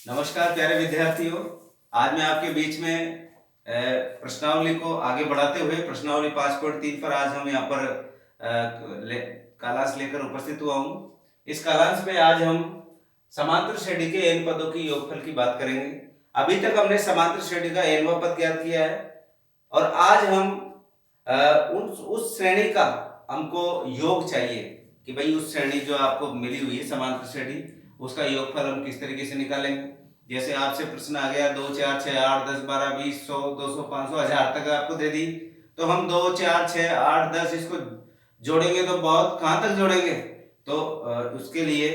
नमस्कार प्यारे विद्यार्थियों। आज मैं आपके बीच में प्रश्नावली को आगे बढ़ाते हुए प्रश्नावली 5.3 पर आज हम यहाँ पर कालांश लेकर उपस्थित हुआ हूँ। इस कालांश में आज हम समांतर श्रेणी के n पदों की योगफल की बात करेंगे। अभी तक हमने समांतर श्रेणी का nवां पद ज्ञात किया है और आज हम उस श्रेणी का हमको योग चाहिए कि भाई उस श्रेणी जो आपको मिली हुई है समांतर श्रेणी, उसका योगफल हम किस तरीके से निकालेंगे। जैसे आपसे प्रश्न आ गया 2 4 6 8 10 12 20 100 200 500 1000 तक आपको दे दी, तो हम 2 4 6 8 10 इसको जोड़ेंगे तो बहुत कहाँ तक जोड़ेंगे। तो उसके लिए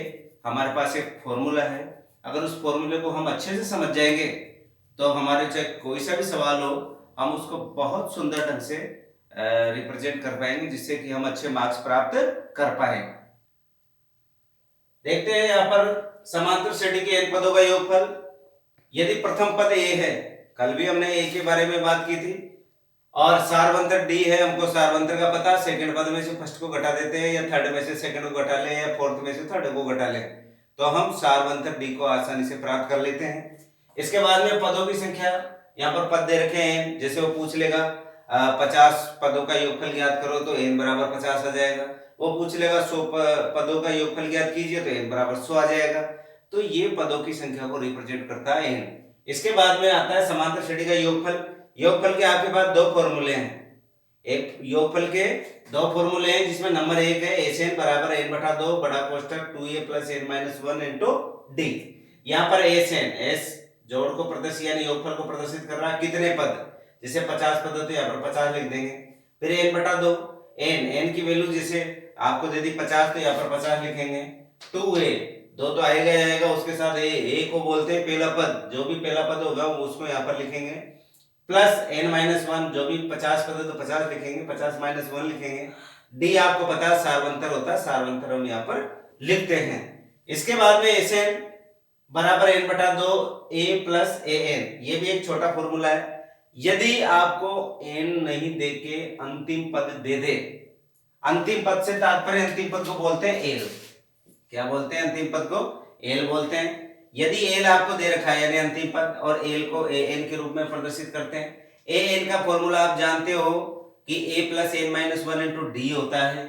हमारे पास एक फॉर्मूला है। अगर उस फॉर्मूले को हम अच्छे से समझ जाएंगे तो हमारे चाहे कोई सा भी सवाल हो हम उसको बहुत सुंदर ढंग से रिप्रेजेंट कर पाएंगे, जिससे कि हम अच्छे मार्क्स प्राप्त कर पाए। देखते हैं यहाँ पर समांतर श्रेणी के n पदों का योगफल। यदि प्रथम पद a है, कल भी हमने a के बारे में बात की थी, और सारवंतर d है, हमको सारवंतर का पता, सेकंड पद में से फर्स्ट को घटा देते हैं या थर्ड में से सेकंड को घटा ले या फोर्थ में से थर्ड को घटा ले, तो हम सारवंतर d को आसानी से प्राप्त कर लेते हैं। इसके बाद में पदों की संख्या, यहाँ पर पद दे रखे हैं, जैसे वो पूछ लेगा 50 पदों का योगफल ज्ञात करो तो n बराबर 50 आ जाएगा। वो पूछ लेगा 100 पदों का योगफल ज्ञात कीजिए तो n बराबर 100 आ जाएगा। तो ये पदों की संख्या को रिप्रेजेंट करता है n। इसके बाद में आता है समांतर श्रेणी का योगफल। योगफल के आपके पास दो फॉर्मूले हैं। एक योगफल के दो फॉर्मूले हैं जिसमें नंबर एक है एन बराबर n बटा 2 बड़ा कोष्टक 2a plus n minus 1 into D. यहाँ पर एस जोड़ को प्रदर्शित यानी योगफल को प्रदर्शित कर रहा है कितने पद, जैसे 50 पद तो यहाँ पर 50 लिख देंगे। फिर n बटा 2, n की वैल्यू जैसे आपको दे दी 50 तो यहाँ पर 50 लिखेंगे। 2a, दो तो आएगा ही आएगा, उसके साथ ए को बोलते हैं पहला पद, जो भी पहला पद होगा उसको यहाँ पर लिखेंगे, प्लस n माइनस 1, जो भी 50 पद है तो 50 लिखेंगे, 50 माइनस 1 लिखेंगे। डी आपको पता है सारवंतर होता है, सारवंतर हम यहाँ पर लिखते हैं। इसके बाद में Sn बराबर n बटा 2 a प्लस an, ये भी एक छोटा फॉर्मूला है। यदि आपको n नहीं देके अंतिम पद दे दे, अंतिम पद से तात्पर्य अंतिम पद को बोलते हैं एल। क्या बोलते हैं अंतिम पद को? एल बोलते हैं। यदि एल आपको दे रखा है यानी अंतिम पद, और एल को एन के रूप में प्रदर्शित करते हैं। एन का फॉर्मूला आप जानते हो कि A plus N minus 1 into D होता है।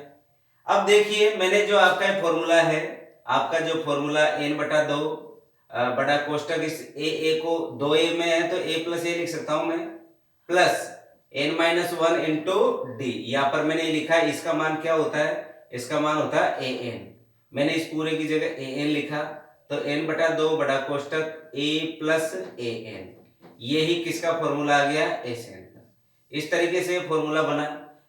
अब देखिए मैंने जो आपका फॉर्मूला है, आपका जो फॉर्मूला एन बटा 2 बड़ा कोष्टक इस ए को 2a में है तो a प्लस ए लिख सकता हूं मैं, plus n minus 1 into D. यहाँ पर मैंने लिखा है, इसका मान क्या होता है? इसका मान होता है an। मैंने इस पूरे की जगह an लिखा तो n बटा 2 बड़ा कोष्टक a प्लस an, यही किसका फॉर्मूला आ गया? Sn का। इस तरीके से फॉर्मूला बना।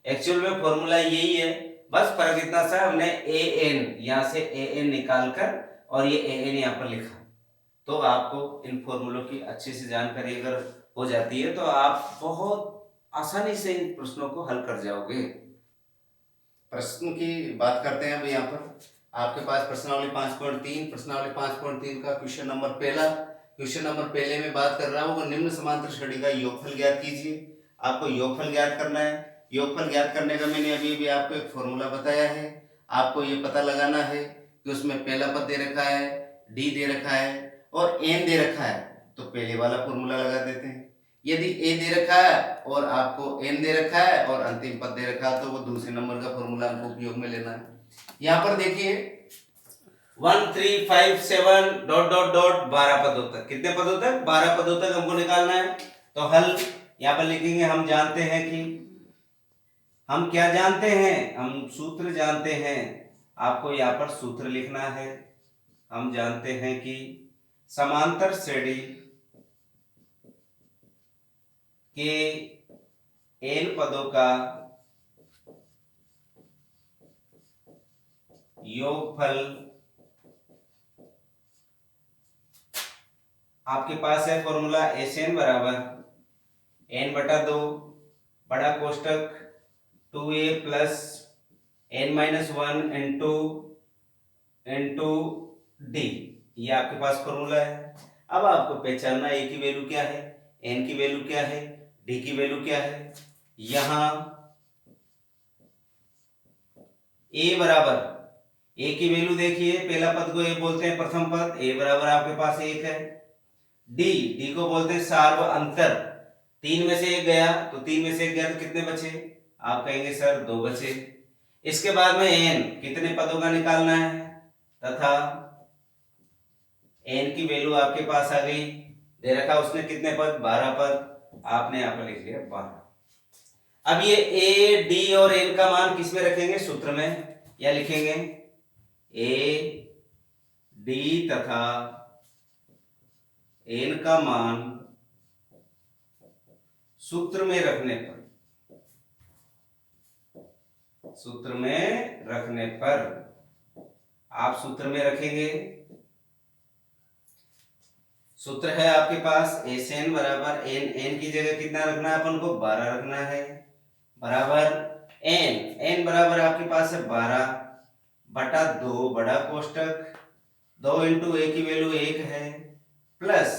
एक्चुअल में फॉर्मूला यही है, बस फर्क इतना सा हमने an यहाँ से an निकाल कर और ये an यहाँ पर लिखा। तो आपको इन फॉर्मूलों की अच्छे से जानकारी अगर हो जाती है तो आप बहुत आसानी से इन प्रश्नों को हल कर जाओगे। प्रश्न की बात करते हैं। अब यहाँ पर आपके पास प्रश्नावली 5.3, प्रश्नावली 5.3 का क्वेश्चन नंबर पहला। क्वेश्चन नंबर पहले में बात कर रहा हूँ निम्न समांतर श्रेणी का योगफल ज्ञात कीजिए। आपको योगफल ज्ञात करना है। योगफल ज्ञात करने का मैंने अभी भी आपको एक फॉर्मूला बताया है। आपको ये पता लगाना है कि उसमें पहला पद दे रखा है, डी दे रखा है और n दे रखा है, तो पहले वाला फॉर्मूला लगा देते हैं। यदि a दे रखा है और आपको n दे रखा है और अंतिम पद दे रखा है तो वो दूसरे नंबर का फॉर्मूला हमको उपयोग में लेना है। यहाँ पर देखिए 1 3 5 7 डॉट डॉट डॉट 12 पदों तक, कितने पदों तक? 12 पदों तक हमको निकालना है। तो हल यहाँ पर लिखेंगे। हम जानते हैं कि हम क्या जानते हैं, हम सूत्र जानते हैं। आपको यहाँ पर सूत्र लिखना है। हम जानते हैं कि समांतर श्रेणी के n पदों का योगफल आपके पास है फॉर्मूला Sn बराबर n बटा 2 बड़ा कोष्टक 2a plus n minus 1 into D. ये आपके पास फॉर्मूला है। अब आपको पहचानना a की वैल्यू क्या है, n की वैल्यू क्या है, d की वैल्यू क्या है। यहां a बराबर, a की वैल्यू देखिए, पहला पद को a बोलते हैं, प्रथम पद a बराबर आपके पास 1 है, डी, डी को बोलते हैं सार्व अंतर। 3 में से 1 गया तो 3 में से 1 गया तो कितने बचे? आप कहेंगे सर 2 बचे। इसके बाद में एन, कितने पदों का निकालना है, तथा एन की वैल्यू आपके पास आ गई। दे रखा उसने कितने पद? 12 पद। आपने यहाँ पर लिख लिया 12। अब ये ए, डी और एन का मान किस में रखेंगे? सूत्र में। या लिखेंगे ए, डी तथा एन का मान सूत्र में रखने पर, सूत्र में रखने पर आप सूत्र में रखेंगे। सूत्र है आपके पास एस एन बराबर एन, एन की जगह कितना रखना है अपन को? 12 रखना है, बराबर एन, एन बराबर आपके पास है 12 बटा 2 बड़ा कोष्टक 2 इंटू ए की वैल्यू 1 है, प्लस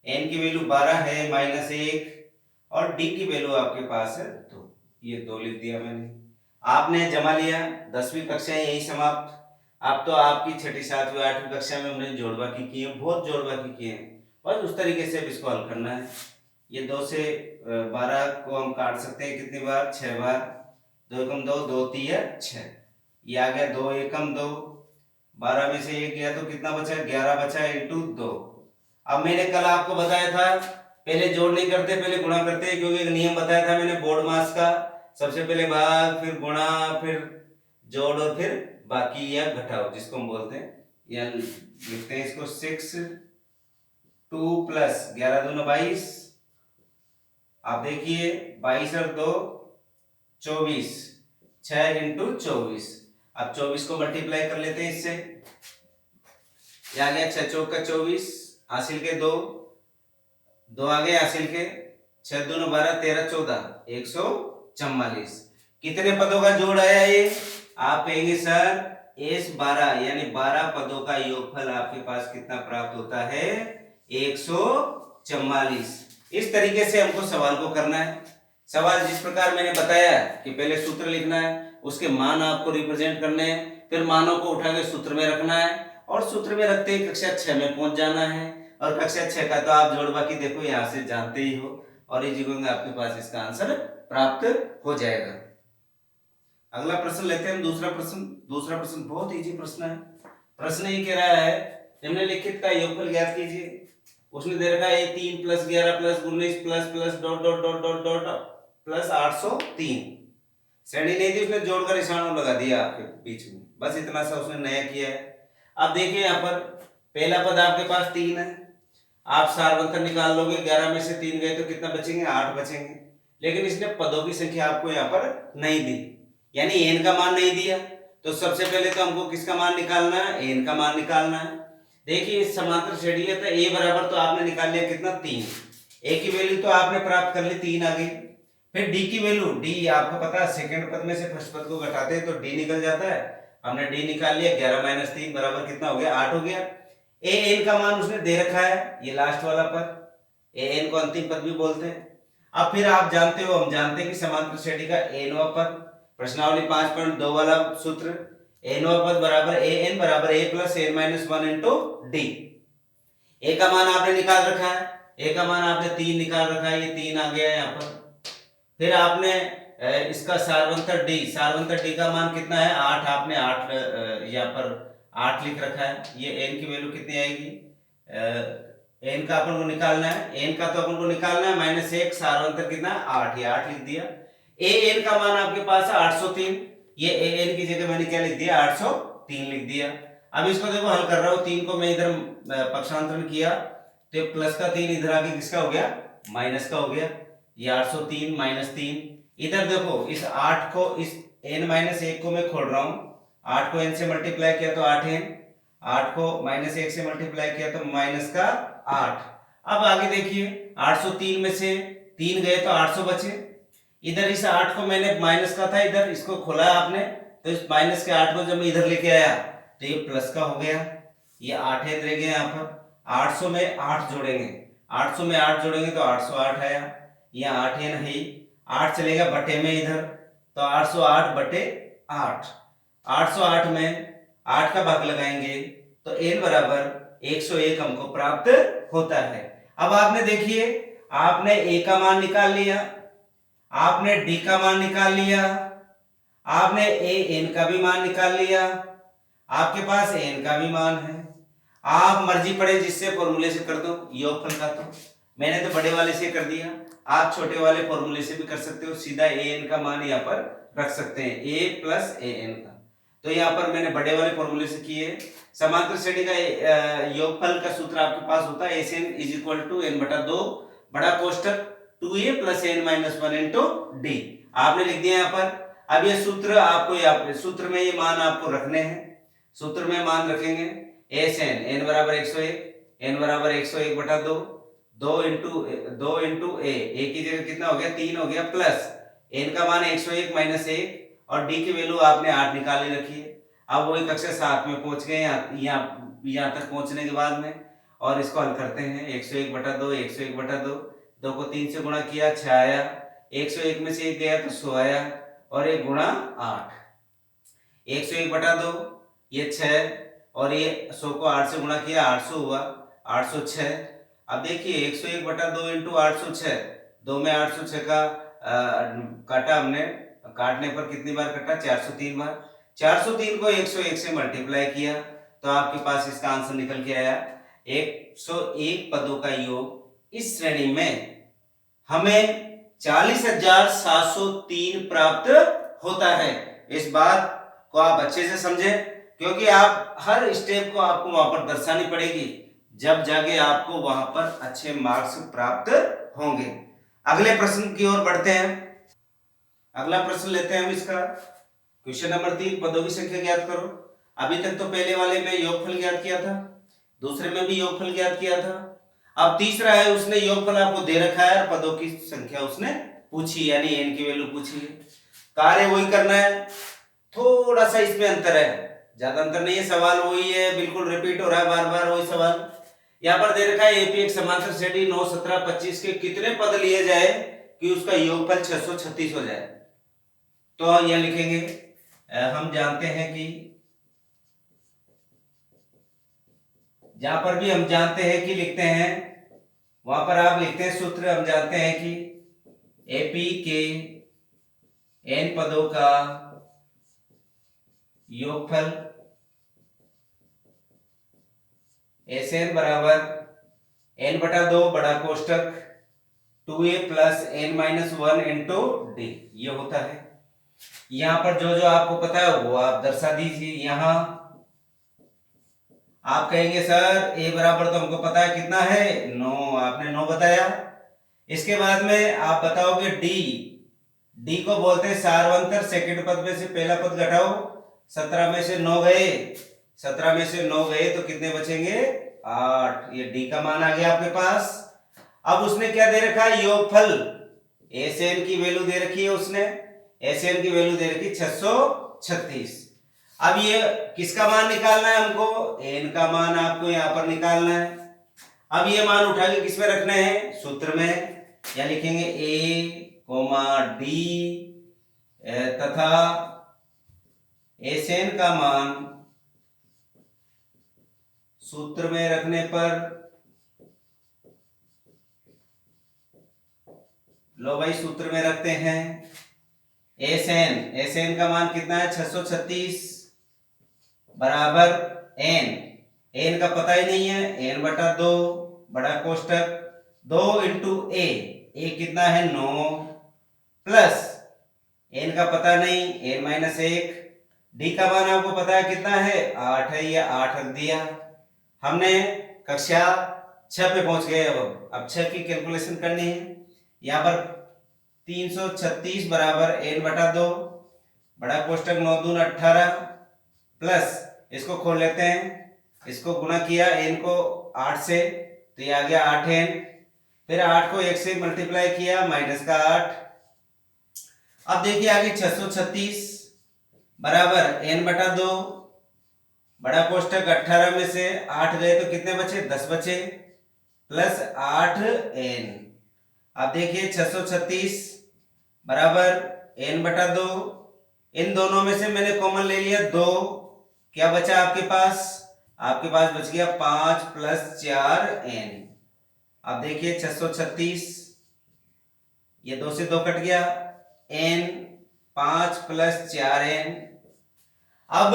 एन की वैल्यू 12 है माइनस 1, और डी की वैल्यू आपके पास है 2। ये 2 लिख दिया मैंने। आपने जमा लिया। 10वीं कक्षा यही समाप्त। अब तो आपकी 6ठी 7वीं 8वीं कक्षा में हमने जोड़बाकी की है, बहुत जोड़बाकी किए हैं, बस उस तरीके से इसको हल करना है। ये 2 से 12 को हम काट सकते हैं कितनी बार? 6 बार। 2 एकम 2, 2 तिया 6, ये आ गया 2 एकम 2। 12 में से 1 गया तो कितना बचा? 11 बचा इंटू 2। अब मैंने कल आपको बताया था पहले जोड़ नहीं करते, पहले गुणा करते हैं, क्योंकि एक नियम बताया था मैंने बोर्ड मास का, सबसे पहले भाग, फिर गुणा, फिर जोड़, और फिर बाकी या घटाओ जिसको हम बोलते हैं। या लिखते हैं इसको 6 2 प्लस 11 दूना 22। आप देखिए 22 और 2 24, 6 इंटू 24। अब 24 को मल्टीप्लाई कर लेते हैं इससे, आ गया 6 चौक का 24, हासिल के 2 आ गए हासिल के, 6 दूना 12 13 14 144। कितने पदों का जोड़ आया ये? आप कहेंगे सर एस 12 यानी 12 पदों का योगफल आपके पास कितना प्राप्त होता है? 144। इस तरीके से हमको सवाल को करना है। सवाल जिस प्रकार मैंने बताया कि पहले सूत्र लिखना है, उसके मान आपको रिप्रेजेंट करने हैं, फिर मानों को उठा के सूत्र में रखना है, और सूत्र में रखते ही कक्षा 6 में पहुंच जाना है। और कक्षा 6 का तो आप जोड़बाकी देखो यहाँ से जानते ही हो, और इस जगह में आपके पास इसका आंसर प्राप्त हो जाएगा। अगला प्रश्न लेते हैं हम, दूसरा प्रश्न। दूसरा प्रश्न बहुत इजी प्रश्न है। प्रश्न ये कह रहा है निम्नलिखित का योगफल ज्ञात कीजिए। उसने दे रखा है 3 plus 11 plus 19 plus plus dot dot dot dot dot plus 803। श्रेणी नहीं थी, उसने जोड़कर निशान लगा दिया आपके बीच में, बस इतना सा उसने नया किया है। अब देखिए यहाँ पर पहला पद आपके पास 3 है, आप सारवंतर निकाल लोगे, 11 में से 3 गए तो कितना बचेंगे? 8 बचेंगे। लेकिन इसने पदों की संख्या आपको यहाँ पर नहीं दी, यानी एन का मान नहीं दिया, तो सबसे पहले तो हमको किसका मान निकालना है? एन का मान निकालना है। देखिए समांतर श्रेणी है तो ए बराबर तो आपने निकाल लिया कितना? 3। ए की वैल्यू तो आपने प्राप्त कर ली 3 आ गई। फिर डी की वैल्यू, डी आपको पता है सेकंड पद में से फर्स्ट पद को घटाते हैं तो डी निकल जाता है, हमने डी निकाल लिया। 11 माइनस 3 बराबर कितना हो गया? 8 हो गया। ए एन का मान उसने दे रखा है, ये लास्ट वाला पद, ए एन को अंतिम पद भी बोलते हैं। अब फिर आप जानते हो, हम जानते हैं कि समांतर श्रेणी का एनवा पद, प्रश्नावली 5.2 वाला सूत्र, एनवा पद बराबर ए एन बराबर A plus N minus 1 into D. A का मान आपने निकाल रखा है, ए का मान आपने 3 निकाल रखा है, ये 3 आ गया है यहाँ पर। फिर आपने इसका सारवंतर डी का मान कितना है? 8, आपने 8 यहाँ पर 8 लिख रखा है। ये एन की वैल्यू कितनी आएगी? एन का अपन को निकालना है, एन का तो अपन को निकालना है -1, सारवंतर कितना? 8, ये 8 लिख दिया। ए एन का मान आपके पास है 803, ये ए एन की जगह मैंने क्या लिख दिया? 803 लिख दिया। अब इसको देखो हल कर रहा हूँ, 3 को मैं इधर पक्षांतरण किया तो प्लस का 3 इधर आके किसका हो गया? माइनस का हो गया। ये 803 माइनस 3, इधर देखो इस 8 को, इस n माइनस 1 को मैं खोल रहा हूँ, 8 को n से मल्टीप्लाई किया तो 8n, 8 को माइनस 1 से मल्टीप्लाई किया तो माइनस का 8। अब आगे देखिए 803 में से 3 गए तो 800 बचे। इधर इस 8 को मैंने माइनस का था, इधर इसको खोला आपने तो इस माइनस के 8 को जब मैं इधर लेके आया तो ये प्लस का हो गया। ये 8 रह गए यहाँ पर, 800 में 8 जोड़ेंगे, 800 में 8 जोड़ेंगे तो 808 आया। यहाँ 8 n है, 8 चलेगा बटे में इधर तो 808 बटे 8, 808 में 8 का भाग लगाएंगे तो n बराबर 101 हमको प्राप्त होता है। अब आपने देखिए, आपने ए का मान निकाल लिया, आपने डी का मान निकाल लिया, आपने ए एन का भी मान निकाल लिया, आपके पास एन का भी मान है। आप मर्जी पड़े जिससे फॉर्मूले से कर दो योगफल का, तो मैंने तो बड़े वाले से कर दिया, आप छोटे वाले फॉर्मूले से भी कर सकते हो, सीधा ए एन का मान यहाँ पर रख सकते हैं, ए प्लस ए एन का। तो यहाँ पर मैंने बड़े वाले फॉर्मूले से किए। समांतर श्रेणी का योगफल का सूत्र आपके पास होता है S N is equal to N बटा 2 बड़ा कोष्टक 2a plus N minus 1 into D, आपने लिख दिया यहाँ पर। अब ये सूत्र आपको यहाँ पर सूत्र में ये मान आपको रखने हैं, सूत्र में मान रखेंगे एस एन एन बराबर 101, एन बराबर 101 बटा 2, 2 इंटू ए की जगह कितना हो गया 3 हो गया, प्लस एन का मान 101 माइनस 1 और डी की वैल्यू आपने 8 निकाली रखी है। अब वही कक्षा 7 में पहुंच गए यहाँ तक पहुंचने के बाद में, और इसको हल करते हैं 101 बटा 2, 101 बटा 2, 2 को 3 से गुणा किया 6 आया, 101 में से 1 गया तो 100 आया, और 1 गुणा 8, 101 बटा 2 ये 6, और ये 100 को 8 से गुणा किया 800 हुआ, 806। अब देखिए 101 बटा 2 इंटू 806, 2 में 806 का काटा हमने, काटने पर कितनी बार कटा 403 बार, 403 को 101 से मल्टीप्लाई किया तो आपके पास इसका आंसर निकल के आया 101 पदों का योग। इस श्रेणी में हमें 40,703 प्राप्त होता है। इस बात को आप अच्छे से समझें, क्योंकि आप हर स्टेप को आपको वहां पर दर्शानी पड़ेगी, जब जाके आपको वहां पर अच्छे मार्क्स प्राप्त होंगे। अगले प्रश्न की ओर बढ़ते हैं। अगला प्रश्न लेते हैं हम इसका, क्वेश्चन नंबर 3, पदों की संख्या ज्ञात करो। अभी तक तो पहले वाले में योगफल ज्ञात किया था, दूसरे में भी योगफल ज्ञात किया था, अब तीसरा है उसने योगफल आपको दे रखा है और पदों की संख्या उसने पूछी, यानी एन की वैल्यू पूछी है। कार्य वही करना है, थोड़ा सा इसमें अंतर है, ज्यादा अंतर नहीं है, सवाल वही है, बिल्कुल रिपीट हो रहा है बार बार वही सवाल। यहाँ पर दे रखा है एपी एक समांतर श्रेणी 9, 17, 25 के कितने पद लिए जाए कि उसका योगफल 636 हो जाए। तो यह लिखेंगे, हम जानते हैं कि जहां पर भी हम जानते हैं कि लिखते हैं, वहां पर आप लिखते हैं सूत्र, हम जानते हैं कि एपी के एन पदों का योगफल एस एन बराबर एन बटा 2 बड़ा कोष्टक 2a plus N minus 1 into D, ये होता है। यहां पर जो जो आपको पता है वो आप दर्शा दीजिए। यहां आप कहेंगे सर ए बराबर तो हमको पता है कितना है 9, आपने 9 बताया। इसके बाद में आप बताओगे डी, डी को बोलते हैं सार्वंतर, सेकंड पद में से पहला पद घटाओ, 17 में से 9 गए, 17 में से 9 गए तो कितने बचेंगे 8, ये डी का मान आ गया आपके पास। अब उसने क्या दे रखा है योगफल, एस एन की वैल्यू दे रखी है उसने, एस एन की वैल्यू दे रखी 636। अब ये किसका मान निकालना है हमको, एन का मान आपको यहां पर निकालना है। अब ये मान उठा के किसमें रखना है, सूत्र में, या लिखेंगे ए डी तथा एस एन का मान सूत्र में रखने पर, लो भाई सूत्र में रखते हैं एस एन का मान कितना है 636 बराबर एन, एन का पता ही नहीं है, एन बटा 2 बड़ा कोष्टक 2 इंटू ए कितना है 9, प्लस एन का पता नहीं एन माइनस 1, डी का मान आपको पता है कितना है 8 है, ये 8 रख दिया। हमने कक्षा 6 पे पहुंच गए। अब 6 की कैलकुलेशन करनी है। यहाँ पर 336 बराबर एन बटा 2 बड़ा कोष्टक 9 दून 18 प्लस इसको खोल लेते हैं, इसको गुणा किया एन को 8 से तो ये आ गया 8 एन, फिर 8 को 1 से मल्टीप्लाई किया माइनस का 8। अब देखिए आगे 636 बराबर एन बटा 2 बड़ा कोष्टक 18 में से 8 गए तो कितने बचे 10 बचे, प्लस 8 एन। अब देखिए 636 बराबर एन बटा 2, इन दोनों में से मैंने कॉमन ले लिया 2, क्या बचा आपके पास बच गया 5 प्लस 4 एन। अब देखिए 636, ये 2 से 2 कट गया, n 5 + 4n। अब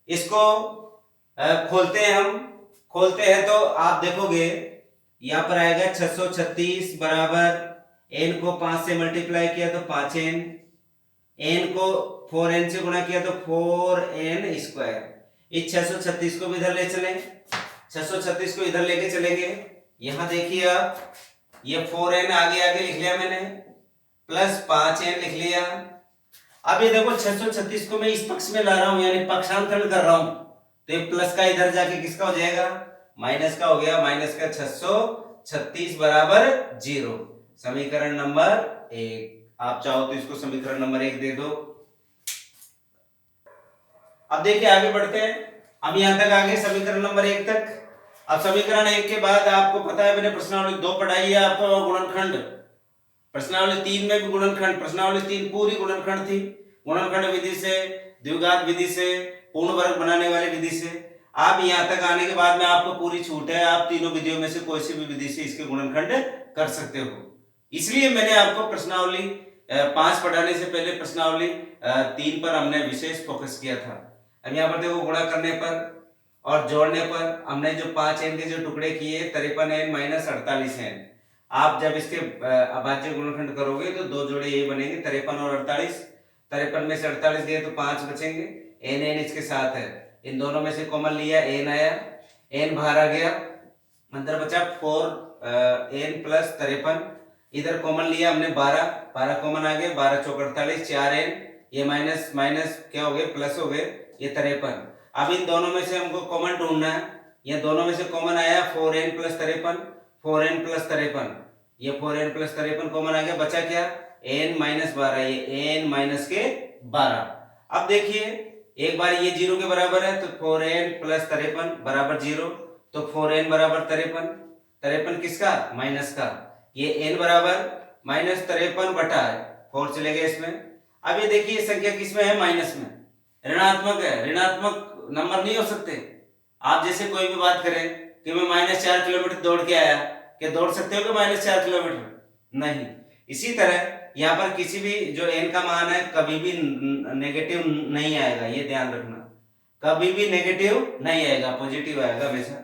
इसको खोलते हैं हम। खोलते हैं तो आप देखोगे यहां पर आएगा 636 बराबर n को 5 से मल्टीप्लाई किया तो 5n, n को 4n से गुणा किया तो 4n²। इस 636 को भी इधर ले चलें, 636 को इधर लेके चलेंगे। यहां देखिए आप, ये 4n आगे आगे लिख लिया मैंने, प्लस 5n लिख लिया। अब ये देखो 636 को मैं इस पक्ष में ला रहा हूं, यानी पक्षांतरण कर रहा हूं, तो ये प्लस का इधर जाके किसका हो जाएगा, माइनस का हो गया। माइनस का 636 बराबर 0, समीकरण नंबर 1। आप चाहो तो इसको समीकरण नंबर 1 दे दो। अब देखिए आगे बढ़ते हैं। अब यहां तक आगे समीकरण नंबर 1 तक। अब समीकरण 1 के बाद आपको पता है मैंने प्रश्नावली 2 पढ़ाई है आपको, गुणनखंड। प्रश्नावली 3 में भी गुणनखंड, प्रश्नावली 3 पूरी गुणनखंड थी। गुणनखंड विधि से, द्विघात विधि से, पूर्ण वर्ग बनाने वाली विधि से। आप यहां तक आने के बाद में आपको पूरी छूट है, आप तीनों विधियों में से कोई सी भी विधि से इसके गुणनखंड कर सकते हो। इसलिए मैंने आपको प्रश्नावली 5 पढ़ाने से पहले प्रश्नावली 3 पर हमने विशेष फोकस किया था। अब यहाँ पर देखो, गुणा करने पर और जोड़ने पर हमने जो 5n के जो टुकड़े किए 53n - 48n। आप जब इसके अभाज्य गुणनखंड करोगे तो 2 जोड़े ये बनेंगे, 53 और 48। 53 में से 48 गए तो 5 बचेंगे, n इसके साथ है, इन दोनों में से कॉमन लिया, n आया, n बाहर आ गया, अंदर बचा 4n + 53। इधर कॉमन लिया हमने 12 कॉमन आ गया, 12 चौक 48, 4n, ये माइनस माइनस क्या हो गए, प्लस हो गए, ये 53। अब इन दोनों में से हमको कॉमन ढूंढना है, ये दोनों में से कॉमन आया 4n + 53, 4n + 53, ये 4n + 53 कॉमन आ गया, बचा क्या, n - 12, ये n - 12। अब देखिए एक बार ये 0 के बराबर है तो 4n + 53 बराबर 0, तो 4n बराबर 53, 53 किसका, माइनस का, ये n बराबर -53 बटा 4 चले गए इसमें। अब ये देखिए संख्या किसमें है, माइनस में, ऋणात्मक है, ऋणात्मक नंबर नहीं हो सकते। आप जैसे कोई भी बात करें कि मैं -4 किलोमीटर दौड़ के आया, क्या दौड़ सकते हो कि -4 किलोमीटर, नहीं। इसी तरह यहाँ पर किसी भी जो n का मान है कभी भी नेगेटिव नहीं आएगा, ये ध्यान रखना, कभी भी नेगेटिव नहीं आएगा, पॉजिटिव आएगा हमेशा।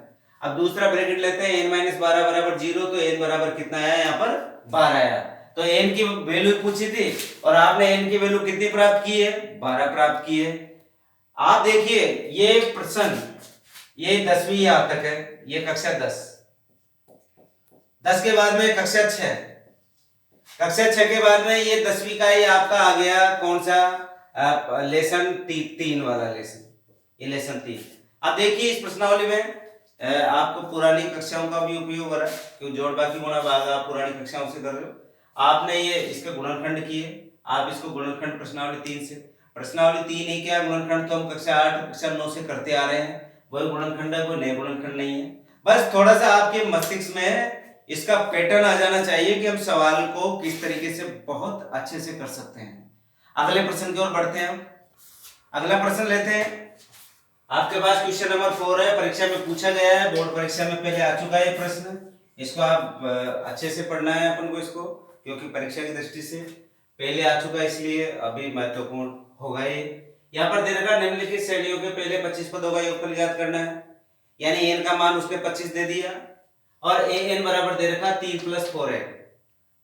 अब दूसरा ब्रैकेट लेते हैं, n - 12 बराबर 0, तो n बराबर कितना आया, यहाँ पर 12 आया। तो n की वैल्यू पूछी थी और आपने n की वैल्यू कितनी प्राप्त की है, 12 प्राप्त की है। आप देखिए ये प्रश्न, ये 10वीं यहां तक है, ये कक्षा 10 के बाद में कक्षा 6, कक्षा 6 के बाद में ये 10वीं का ये आपका आ गया, कौन सा, लेसन 3 वाला लेसन, ये लेसन 3। अब देखिए इस प्रश्नावली में आपको पुरानी कक्षाओं का भी उपयोग हो रहा है, क्योंकि जोड़ बाकी गुणा भाग आप पुरानी कक्षाओं से कर रहे हो। आपने ये इसके गुणनखंड किए, आप इसको गुणनखंड प्रश्नावली 3 से, प्रश्नावली 3 ही क्या, गुणनखंड तो हम कक्षा 8 कक्षा 9 से करते आ रहे हैं, वही गुणनखंड है, कोई नए गुणनखंड नहीं है। बस थोड़ा सा आपके मस्तिष्क में इसका पैटर्न आ जाना चाहिए कि हम सवाल को किस तरीके से बहुत अच्छे से कर सकते हैं। अगले प्रश्न की ओर बढ़ते हैं। अगला प्रश्न लेते हैं, आपके पास क्वेश्चन नंबर 4 है, परीक्षा में पूछा गया है, बोर्ड परीक्षा में पहले आ चुका है प्रश्न, इसको आप अच्छे से पढ़ना है अपन को इसको, क्योंकि परीक्षा की दृष्टि से पहले आ चुका है, इसलिए अभी महत्वपूर्ण होगा ये। यहाँ पर दे रखा निम्नलिखित श्रेणियों के पहले 25 पदों का योगफल ज्ञात करना है, यानी n का मान उसने 25 दे दिया और an बराबर दे रखा 3 + 4n।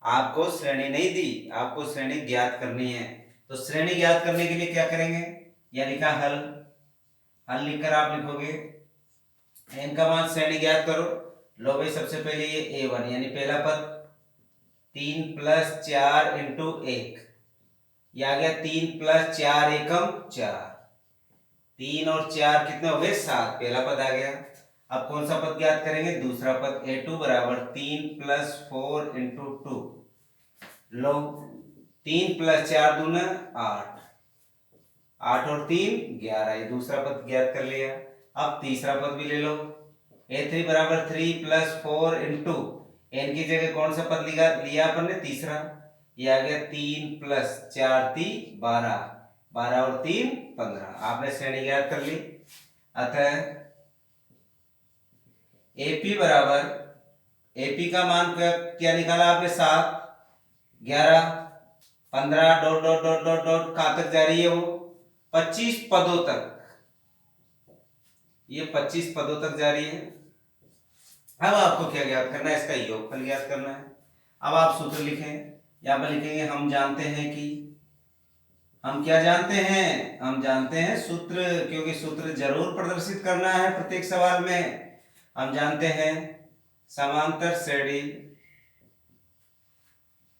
आपको श्रेणी नहीं दी, आपको श्रेणी ज्ञात करनी है, तो श्रेणी ज्ञात करने के लिए क्या करेंगे, यह लिखा हल, हल लिखकर आप लिखोगे n का मान श्रेणी ज्ञात करो, लो भाई सबसे पहले ये a1 यानी पहला पद 3 + 4 × 1, ये आ गया 3 + 4 एकम 4, 3 और 4 कितने हो गए 7, पहला पद आ गया। अब कौन सा पद ज्ञात करेंगे, दूसरा पद a2 बराबर 3 + 4 × 2, लो 3 + 4 दूना 8, 8 और 3 11, ये दूसरा पद ज्ञात कर लिया। अब तीसरा पद भी ले लो, a3 बराबर 3 + 4 × n की जगह कौन सा पद लिया अपन ने, तीसरा, ये आ गया 3 + 4 = 12, 12 और 3 15, आपने श्रेणी ज्ञात कर ली। अतः AP बराबर एपी का मान क्या निकाला आपने? 7, 11, 15 dot dot dot dot dot कहां तक जा रही है वो? 25 पदों तक। ये 25 पदों तक जा रही है। अब आपको क्या ज्ञात करना है? इसका योगफल ज्ञात करना है। अब आप सूत्र लिखें, यहाँ पर लिखेंगे हम जानते हैं कि, हम क्या जानते हैं? हम जानते हैं सूत्र, क्योंकि सूत्र जरूर प्रदर्शित करना है प्रत्येक सवाल में। हम जानते हैं समांतर श्रेणी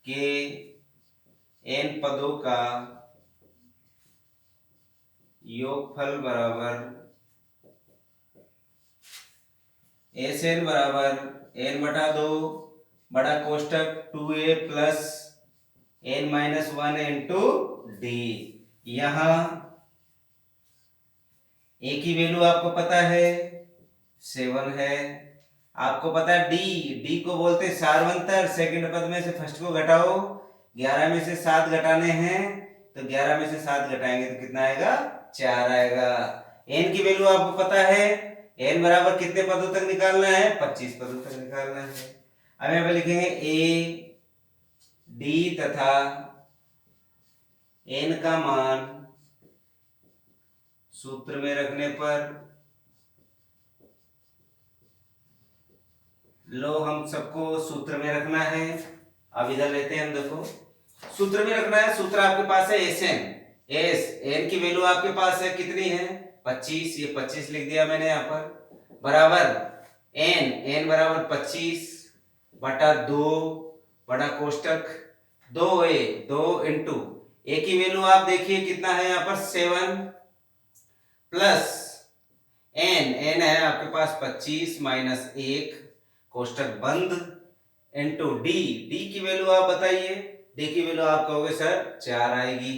के n पदों का योगफल बराबर Sn बराबर n बटा 2 बड़ा कोष्टक 2a plus n-1 into D. यहां a की वैल्यू आपको पता है 7 है। आपको पता है डी को बोलते हैं सार्वंतर। सेकंड पद में से फर्स्ट को घटाओ, 11 में से 7 घटाने हैं तो 11 में से 7 घटाएंगे तो कितना आएगा? 4 आएगा। n की वैल्यू आपको पता है, n बराबर कितने पदों तक निकालना है? 25 पदों तक निकालना है। अब यहाँ पे लिखेंगे a डी तथा n का मान सूत्र में रखने पर, लो हम सबको सूत्र में रखना है। अब इधर लेते हैं हम, देखो सूत्र में रखना है। सूत्र आपके पास है Sn, n की वैल्यू आपके पास है कितनी है? 25। ये 25 लिख दिया मैंने यहाँ पर, बराबर n बराबर 25 बटा 2 बड़ा कोष्टक 2 इंटू a की वैल्यू आप देखिए कितना है यहाँ पर? 7 प्लस n है आपके पास 25 माइनस 1 कोष्टक बंद इंटू डी की वैल्यू आप बताइए। डी की वैल्यू आप कहोगे सर 4 आएगी।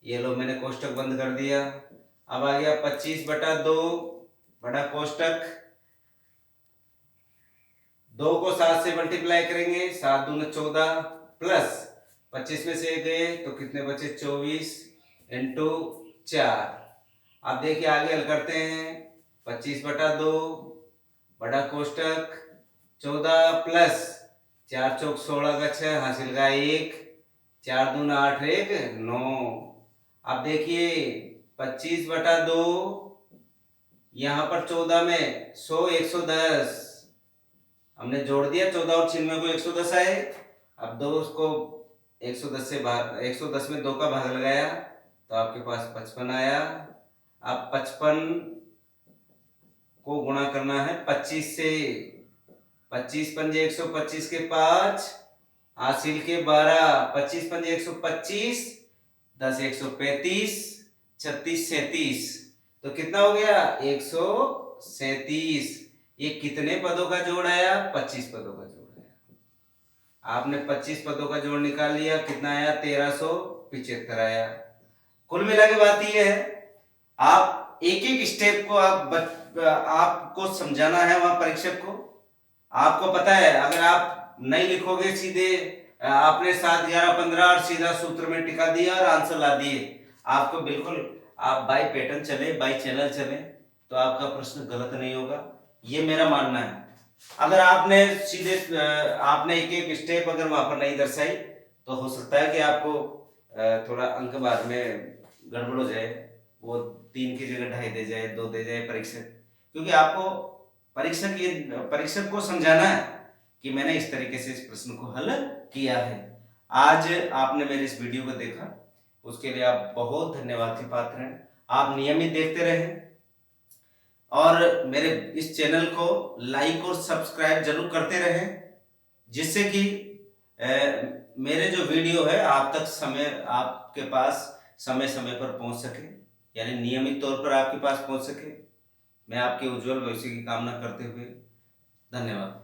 ये लो मैंने कोष्टक बंद कर दिया। अब आ गया 25 बटा 2 बड़ा कोष्टक, 2 को 7 से मल्टीप्लाई करेंगे, 7 दूनी 14 प्लस 25 में से गए तो कितने बचे? 24 इंटू 4। अब देखिए आगे हल करते हैं। 25 बटा 2 बड़ा कोष्टक 14 प्लस 4 चौक 16 का 6 हासिल का 1, 4 दूना 8 1 9। अब देखिए 25 बटा 2 यहाँ पर 14 में 100 110 हमने जोड़ दिया, 14 और 96 को 110 आए। अब 2 को 110 से 110 में 2 का भाग लगाया तो आपके पास 55 आया। अब 55 को गुणा करना है 25 से, 25 पंजे 125 के 5 हासिल के 12, 25 पंजे 125 10 135 36 37 तो कितना हो गया? 137। ये कितने पदों का जोड़ आया? 25 पदों का जोड़ आया। आपने 25 पदों का जोड़ निकाल लिया, कितना आया? 1375 आया। कुल मिला के बात यह है, आप एक एक स्टेप को आपको समझाना है वहां परीक्षक को। आपको पता है अगर आप नहीं लिखोगे सीधे, आपने 7 11 15 और सीधा सूत्र में टिका दिया और आंसर ला दिए, आपको बिल्कुल आप बाई पैटर्न चले, बाई चैनल चले तो आपका प्रश्न गलत नहीं होगा, ये मेरा मानना है। अगर आपने सीधे आपने एक एक स्टेप अगर वहां पर नहीं दर्शाई तो हो सकता है कि आपको थोड़ा अंक बाद में गड़बड़ हो जाए, वो 3 की जगह 2.5 दे जाए, 2 दे जाए परीक्षक। क्योंकि आपको परीक्षक को समझाना है कि मैंने इस तरीके से इस प्रश्न को हल किया है। आज आपने मेरे इस वीडियो को देखा, उसके लिए आप बहुत धन्यवाद के पात्र हैं। आप नियमित देखते रहें और मेरे इस चैनल को लाइक और सब्सक्राइब जरूर करते रहें, जिससे कि मेरे जो वीडियो है आपके पास समय समय पर पहुंच सके, यानी नियमित तौर पर आपके पास पहुंच सके। मैं आपके उज्जवल भविष्य की कामना करते हुए धन्यवाद।